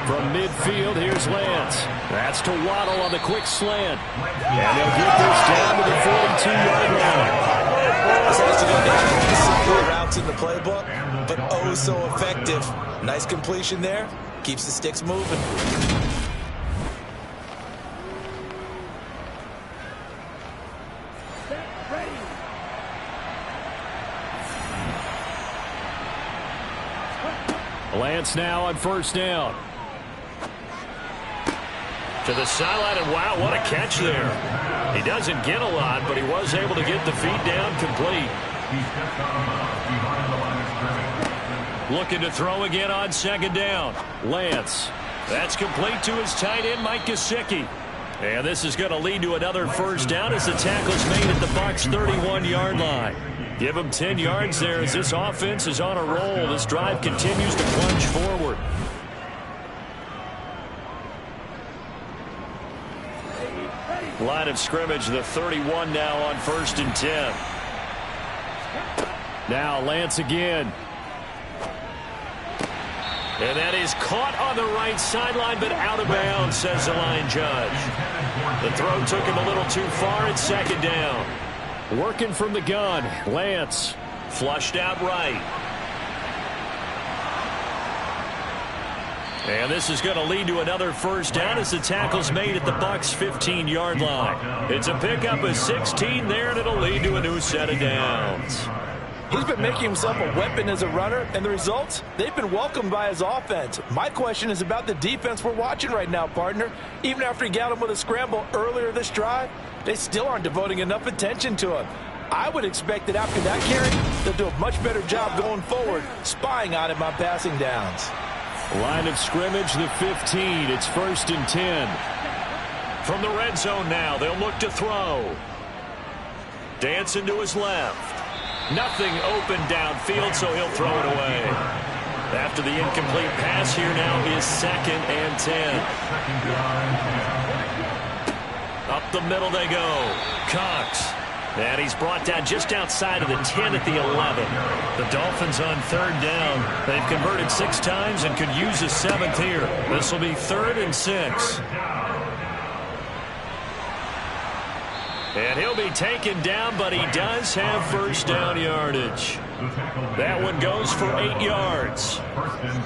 Speaker 3: From midfield, here's Lance. That's to Waddle on the quick slant. And they'll get this down to the 42-yard line.
Speaker 2: This has to be the simpler routes in the playbook, but oh so effective. Nice completion there. Keeps the sticks moving.
Speaker 3: Lance now on 1st down. To the sideline, and wow, what a catch there. He doesn't get a lot, but he was able to get the feet down complete. Looking to throw again on 2nd down. Lance. That's complete to his tight end, Mike Gesicki. And this is going to lead to another first down as the tackle's made at the Bucs 31-yard line. Give him 10 yards there as this offense is on a roll. This drive continues to plunge forward. Line of scrimmage, the 31 now on 1st and 10. Now Lance again. And that is caught on the right sideline, but out of bounds, says the line judge. The throw took him a little too far at 2nd down. Working from the gun, Lance flushed out right. And this is going to lead to another first down as the tackle's made at the Bucs 15-yard line. It's a pickup of 16 there, and it'll lead to a new set of downs.
Speaker 2: He's been making himself a weapon as a runner, and the results, they've been welcomed by his offense. My question is about the defense we're watching right now, partner. Even after he got him with a scramble earlier this drive, they still aren't devoting enough attention to him. I would expect that after that carry, they'll do a much better job going forward, spying on him on passing downs.
Speaker 3: Line of scrimmage, the 15. It's 1st and 10. From the red zone now, they'll look to throw. Dancing to his left. Nothing open downfield, so he'll throw it away. After the incomplete pass, here now is 2nd and 10. Up the middle they go. Cox.
Speaker 1: And he's brought down just outside of the 10 at the 11. The Dolphins on third down. They've converted 6 times and could use a 7th here. This will be 3rd and 6. And he'll be taken down, but he does have first down yardage. That one goes for 8 yards.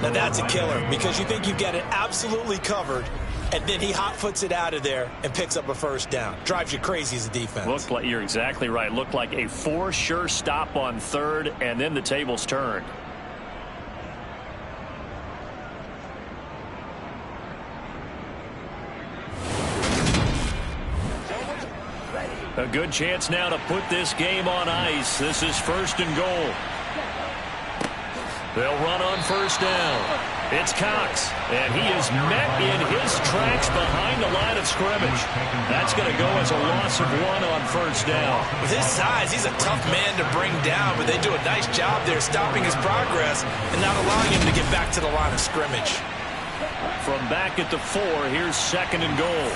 Speaker 2: Now that's a killer because you think you've got it absolutely covered, and then he hot-foots it out of there and picks up a first down. Drives you crazy as a defense.
Speaker 1: Looked like, you're exactly right. Looked like a for-sure stop on 3rd, and then the tables turned. A good chance now to put this game on ice. This is 1st and goal. They'll run on first down. It's Cox, and he is met in his tracks behind the line of scrimmage. That's going to go as a loss of 1 on first down.
Speaker 2: With his size, he's a tough man to bring down, but they do a nice job there stopping his progress and not allowing him to get back to the line of scrimmage.
Speaker 1: From back at the 4, here's 2nd and goal.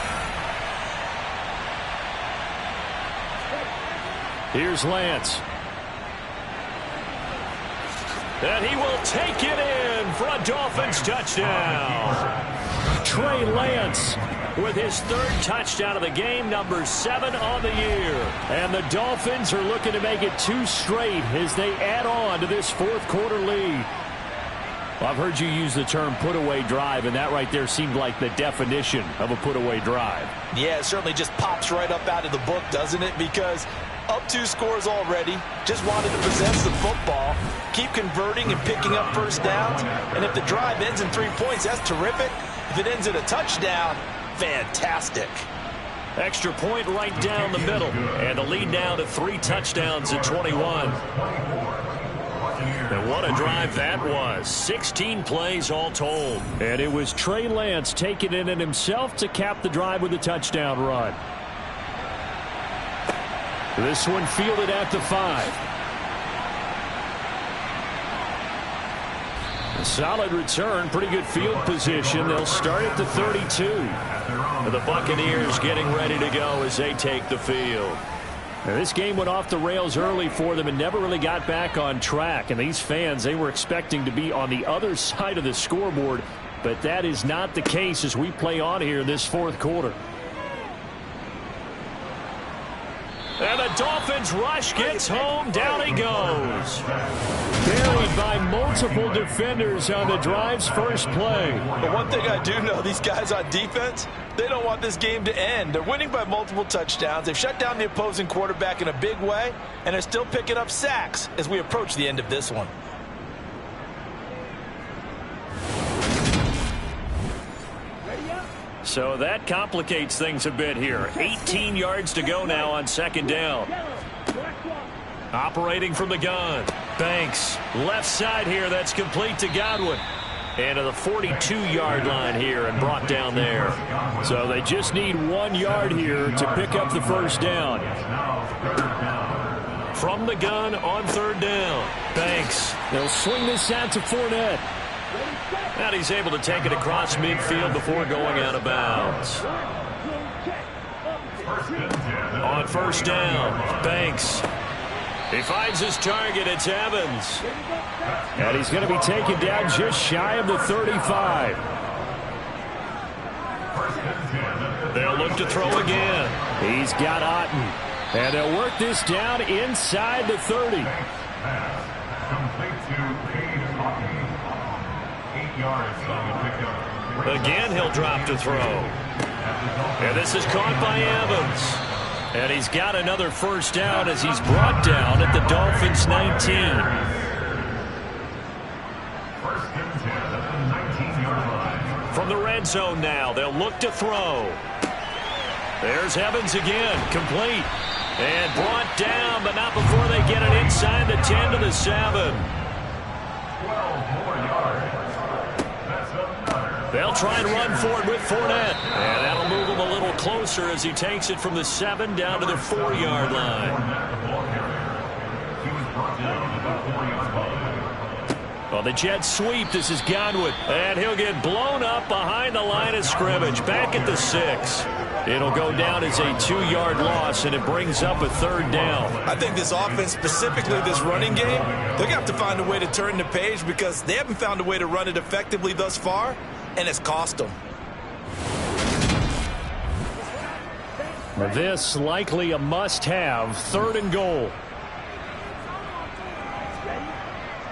Speaker 1: Here's Lance. And he will take it in for a Dolphins touchdown. Trey Lance with his 3rd touchdown of the game, number 7 on the year. And the Dolphins are looking to make it 2 straight as they add on to this 4th quarter lead. Well, I've heard you use the term put-away drive, and that right there seemed like the definition of a put-away drive.
Speaker 2: Yeah, it certainly just pops right up out of the book, doesn't it? Because up 2 scores already, just wanted to possess the football, keep converting and picking up first downs, and if the drive ends in 3 points, that's terrific. If it ends in a touchdown, fantastic.
Speaker 1: Extra point right down the middle, and the lead now to 3 touchdowns at 21. And what a drive that was. 16 plays all told. And it was Trey Lance taking it in himself to cap the drive with a touchdown run. This one fielded at the 5. A solid return, pretty good field position. They'll start at the 32. And the Buccaneers getting ready to go as they take the field. Now, this game went off the rails early for them and never really got back on track. And these fans, they were expecting to be on the other side of the scoreboard. But that is not the case as we play on here in this 4th quarter. And the Dolphins rush gets home. Down he goes. Buried by multiple defenders on the drive's first play.
Speaker 2: But one thing I do know, these guys on defense, they don't want this game to end. They're winning by multiple touchdowns. They've shut down the opposing quarterback in a big way, and they're still picking up sacks as we approach the end of this one.
Speaker 1: So that complicates things a bit here. 18 yards to go now on 2nd down. Operating from the gun. Banks, left side here. That's complete to Godwin. And to the 42-yard line here and brought down there. So they just need 1 yard here to pick up the first down. From the gun on 3rd down. Banks. They'll swing this out to Fournette. And he's able to take it across midfield before going out of bounds. On 1st down, Banks. He finds his target. It's Evans. And he's going to be taken down just shy of the 35. They'll look to throw again. He's got Otten. And they'll work this down inside the 30. Again, he'll drop to throw. And this is caught by Evans. And he's got another first down as he's brought down at the Dolphins' 19. From the red zone now, they'll look to throw. There's Evans again, complete. And brought down, but not before they get it inside the 10 to the 7. They'll try and run for it with Fournette. And that'll move him a little closer as he takes it from the 7 down to the 4-yard line. Well, the Jets sweep. This is Godwin. And he'll get blown up behind the line of scrimmage. Back at the 6.
Speaker 3: It'll go down as a 2-yard loss, and it brings up a 3rd down.
Speaker 2: I think this offense, specifically this running game, they're going to have to find a way to turn the page because they haven't found a way to run it effectively thus far, and it's cost them.
Speaker 3: This likely a must-have, 3rd and goal.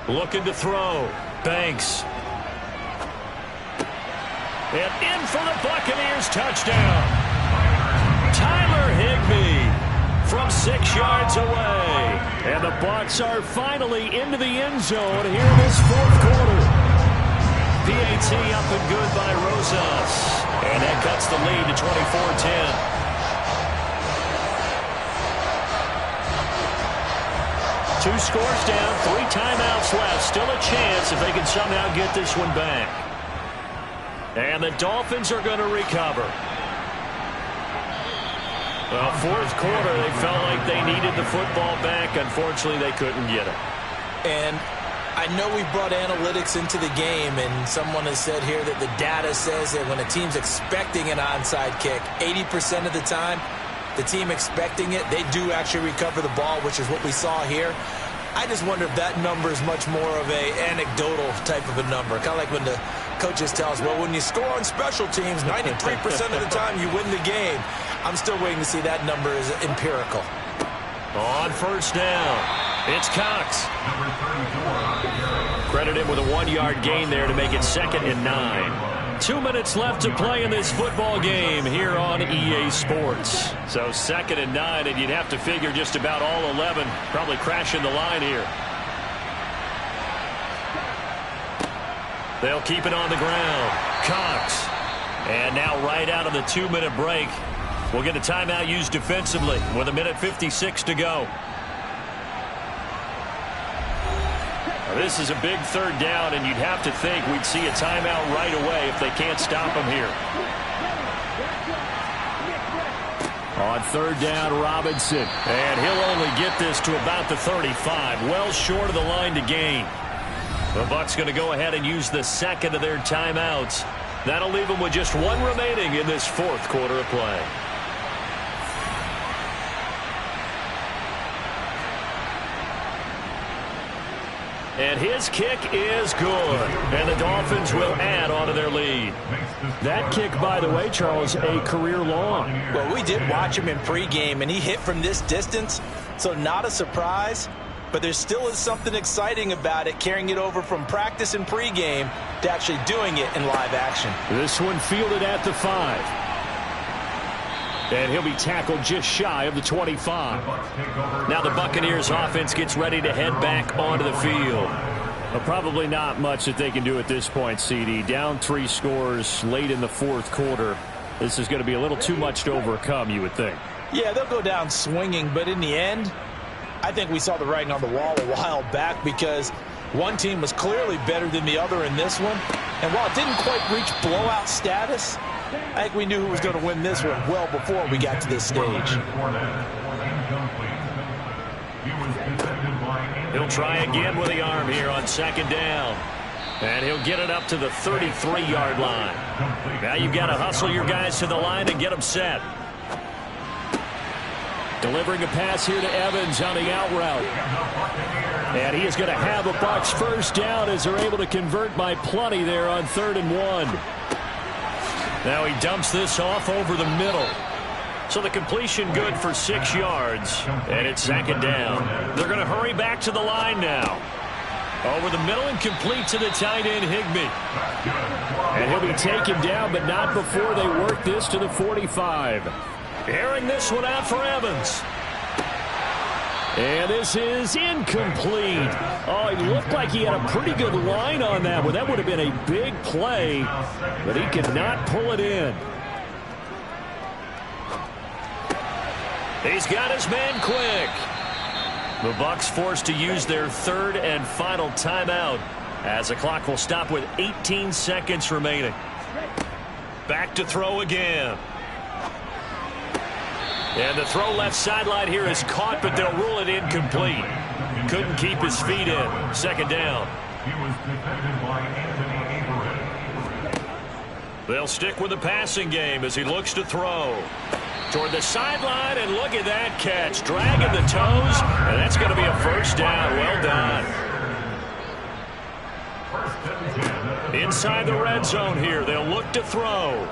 Speaker 3: Looking to throw. Banks. And in for the Buccaneers, touchdown. Tyler Higbee from 6 yards away. And the Bucs are finally into the end zone here in this 4th quarter. PAT up and good by Rosas. And that cuts the lead to 24-10. 2 scores down, 3 timeouts left. Still a chance if they can somehow get this one back. And the Dolphins are going to recover. Well, 4th quarter, they felt like they needed the football back. Unfortunately, they couldn't get it.
Speaker 2: And I know we brought analytics into the game, and someone has said here that the data says that when a team's expecting an onside kick, 80% of the time, the team expecting it, they do actually recover the ball, which is what we saw here. I just wonder if that number is much more of a anecdotal type of a number. Kind of like when the coaches tell us, well, when you score on special teams, 93% of the time you win the game. I'm still waiting to see that number is empirical.
Speaker 3: On 1st down, it's Cox. Credit him with a 1-yard gain there to make it 2nd and 9. 2 minutes left to play in this football game here on EA Sports. So 2nd and 9, and you'd have to figure just about all 11 probably crashing the line here. They'll keep it on the ground. Cox. And now right out of the 2-minute break, we'll get a timeout used defensively with 1:56 to go. This is a big 3rd down, and you'd have to think we'd see a timeout right away if they can't stop them here. On 3rd down, Robinson. And he'll only get this to about the 35, well short of the line to gain. The Bucs going to go ahead and use the 2nd of their timeouts. That'll leave them with just 1 remaining in this 4th quarter of play. And his kick is good. And the Dolphins will add on to their lead. That kick, by the way, Charles, a career long.
Speaker 2: Well, we did watch him in pregame, and he hit from this distance, so not a surprise. But there still is something exciting about it, carrying it over from practice and pregame to actually doing it in live action.
Speaker 3: This one fielded at the 5. And he'll be tackled just shy of the 25. Now the Buccaneers offense gets ready to head back onto the field. Well, probably not much that they can do at this point, CD. Down 3 scores late in the 4th quarter. This is going to be a little too much to overcome, you would think.
Speaker 2: Yeah, they'll go down swinging, but in the end, I think we saw the writing on the wall a while back because one team was clearly better than the other in this one. And while it didn't quite reach blowout status, I think we knew who was going to win this one well before we got to this stage.
Speaker 3: He'll try again with the arm here on 2nd down. And he'll get it up to the 33-yard line. Now you've got to hustle your guys to the line and get them set. Delivering a pass here to Evans on the out route. And he is going to have a Bucs 1st down as they're able to convert by plenty there on 3rd and 1. Now he dumps this off over the middle. So the completion good for 6 yards. And it's 2nd down. They're going to hurry back to the line now. Over the middle and complete to the tight end, Higbee. And he'll be taken down, but not before they work this to the 45. Airing this one out for Evans. And this is incomplete. Oh, he looked like he had a pretty good line on that one. That would have been a big play, but he could not pull it in. He's got his man quick. The Bucs forced to use their 3rd and final timeout as the clock will stop with 18 seconds remaining. Back to throw again. And the throw left sideline here is caught, but they'll rule it incomplete. Couldn't keep his feet in. 2nd down.
Speaker 6: He was defended by Anthony Averett.
Speaker 3: They'll stick with the passing game as he looks to throw.
Speaker 1: Toward the sideline, and look at that catch. Dragging the toes, and that's going to be a first down. Well done. Inside the red zone here, they'll look to throw.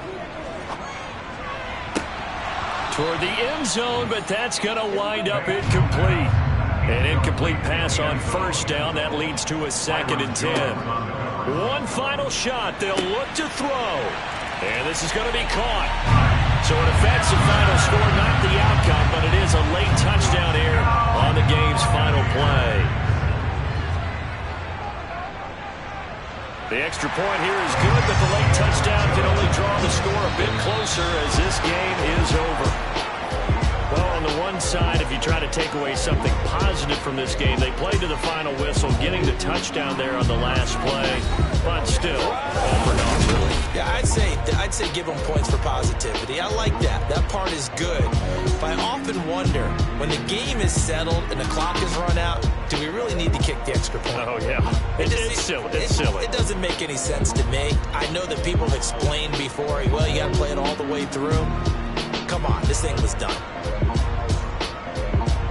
Speaker 1: Toward the end zone, but that's going to wind up incomplete. An incomplete pass on first down. That leads to a 2nd and 10. One final shot. They'll look to throw. And this is going to be caught. So it affects the final score, not the outcome, but it is a late touchdown here on the game's final play. The extra point here is good, but the late touchdown can only draw the score a bit closer as this game is over. Well, on the one side, if you try to take away something positive from this game, they played to the final whistle, getting the touchdown there on the last play, but still, all for naught, really.
Speaker 2: Yeah, I'd say give them points for positivity. I like that. That part is good. But I often wonder, when the game is settled and the clock is run out, do we really need to kick the extra point?
Speaker 1: Oh, yeah. It's silly. It's silly.
Speaker 2: It doesn't make any sense to me. I know that people have explained before, well, you got to play it all the way through. Come on, this thing was done.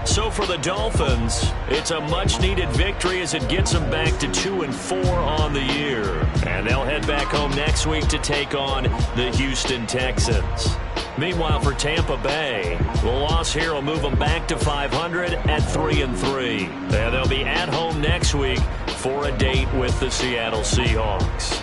Speaker 1: So for the Dolphins, it's a much-needed victory as it gets them back to 2-4 on the year. And they'll head back home next week to take on the Houston Texans. Meanwhile, for Tampa Bay, the loss here will move them back to 500 at 3-3. And they'll be at home next week for a date with the Seattle Seahawks.